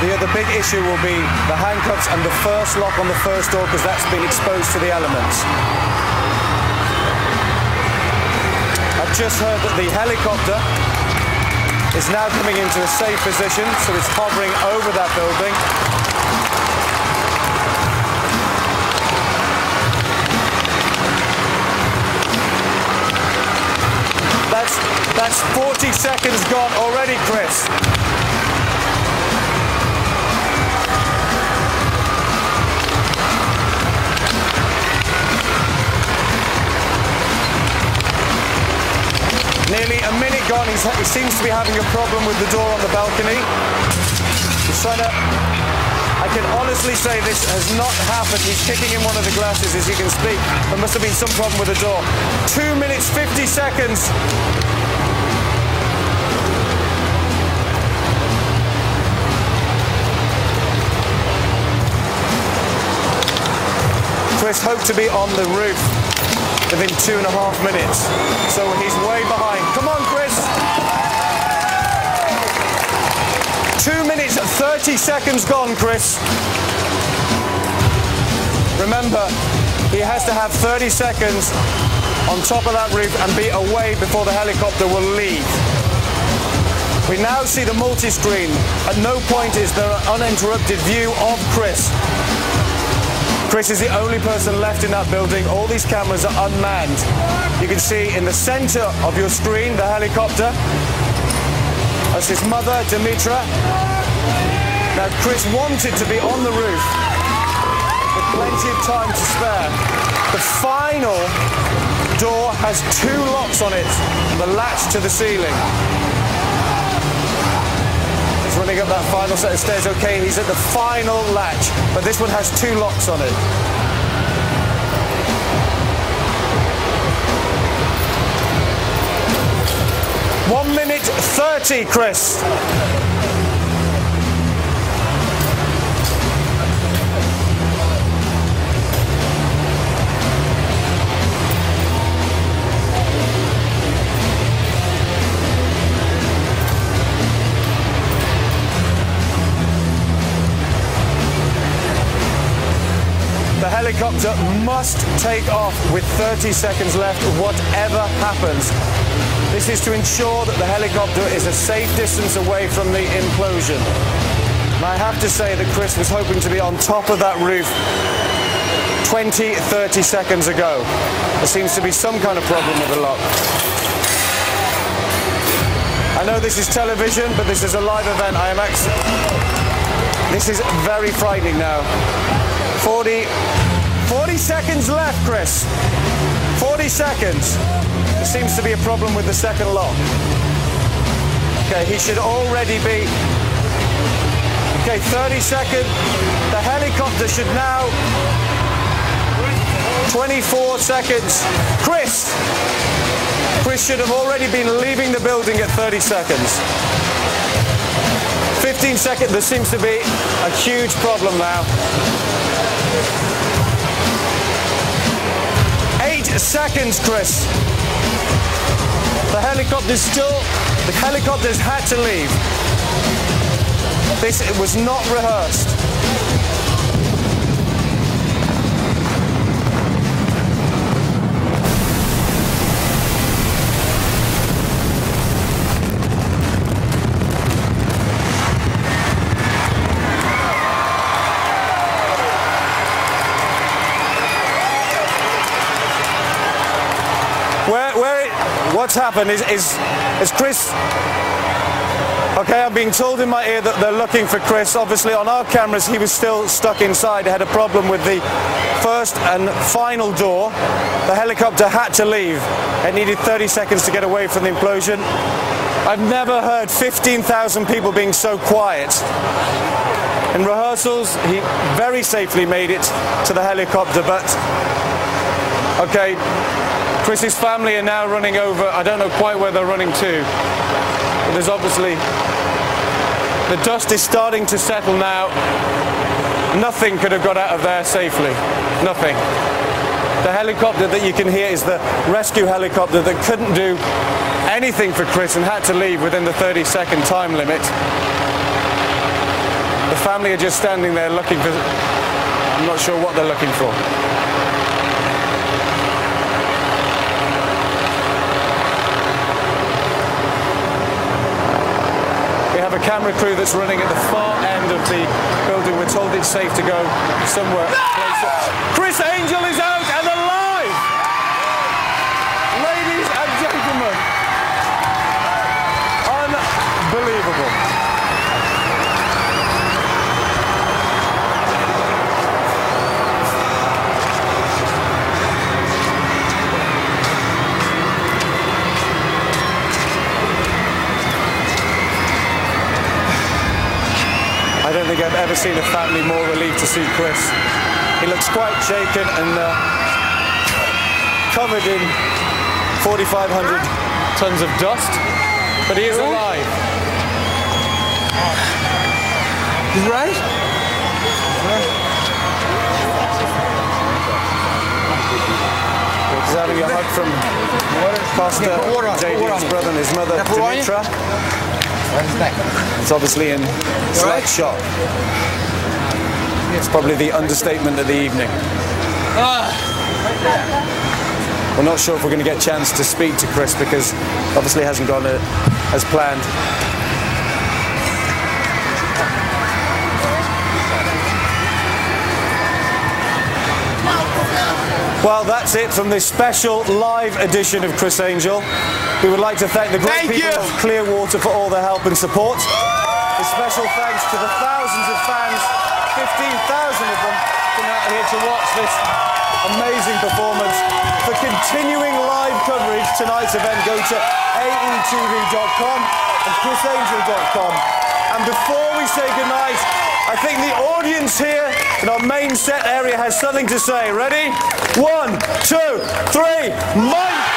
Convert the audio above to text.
The big issue will be the handcuffs and the first lock on the first door, because that's been exposed to the elements. I've just heard that the helicopter is now coming into a safe position, so it's hovering over that building. That's 40 seconds gone already, Chris. Nearly a minute gone. He seems to be having a problem with the door on the balcony. He's trying to... I can honestly say this has not happened. He's kicking in one of the glasses as he can speak. There must have been some problem with the door. 2 minutes, 50 seconds. Chris hoped to be on the roof within 2.5 minutes. So he's way behind. Come on, Chris. 2 minutes, 30 seconds gone, Chris. Remember, he has to have 30 seconds on top of that roof and be away before the helicopter will leave. We now see the multi-screen. At no point is there an uninterrupted view of Chris. Chris is the only person left in that building. All these cameras are unmanned. You can see in the center of your screen the helicopter. That's his mother, Dimitra. Now, Chris wanted to be on the roof with plenty of time to spare. The final door has 2 locks on it, the latch to the ceiling. He's running up that final set of stairs. Okay, he's at the final latch, but this one has 2 locks on it. One minute 30, Chris. The helicopter must take off with 30 seconds left, whatever happens. This is to ensure that the helicopter is a safe distance away from the implosion. And I have to say that Chris was hoping to be on top of that roof 20, 30 seconds ago. There seems to be some kind of problem with the lock. I know this is television, but this is a live event. This is very frightening now. 40 seconds left, Chris. 40 seconds. There seems to be a problem with the second lock. Okay, he should already be... Okay, 30 seconds. The helicopter should now... 24 seconds. Chris should have already been leaving the building at 30 seconds. 15 seconds. There seems to be a huge problem now. 8 seconds, Chris. The helicopter's had to leave. This was not rehearsed. What's happened is Chris... Okay, I'm being told in my ear that they're looking for Chris. Obviously, on our cameras, he was still stuck inside. He had a problem with the first and final door. The helicopter had to leave. It needed 30 seconds to get away from the implosion. I've never heard 15,000 people being so quiet. In rehearsals, he very safely made it to the helicopter, but... Okay, Chris's family are now running over. I don't know quite where they're running to. But there's obviously... The dust is starting to settle now. Nothing could have got out of there safely. Nothing. The helicopter that you can hear is the rescue helicopter that couldn't do anything for Chris and had to leave within the 30-second time limit. family are just standing there looking for... I'm not sure what they're looking for. We have a camera crew that's running at the far end of the building. We're told it's safe to go somewhere closer. Criss Angel is out and alive! Ladies and gentlemen, unbelievable. I don't think I've ever seen a family more relieved to see Criss. He looks quite shaken and covered in 4,500 tons of dust, but he is alive. He's right? He's having a hug from Pastor JD's brother and his mother, Dimitra. It's obviously in slight shock. It's probably the understatement of the evening. We're not sure if we're going to get a chance to speak to Criss because obviously it hasn't gone as planned. Well, that's it from this special live edition of Criss Angel. We would like to thank the great people of Clearwater for all their help and support. A special thanks to the thousands of fans, 15,000 of them, come out here to watch this amazing performance. For continuing live coverage, tonight's event, go to aetv.com and chrisangel.com. And before we say goodnight, I think the audience here in our main set area has something to say. Ready? 1, 2, 3, Mike!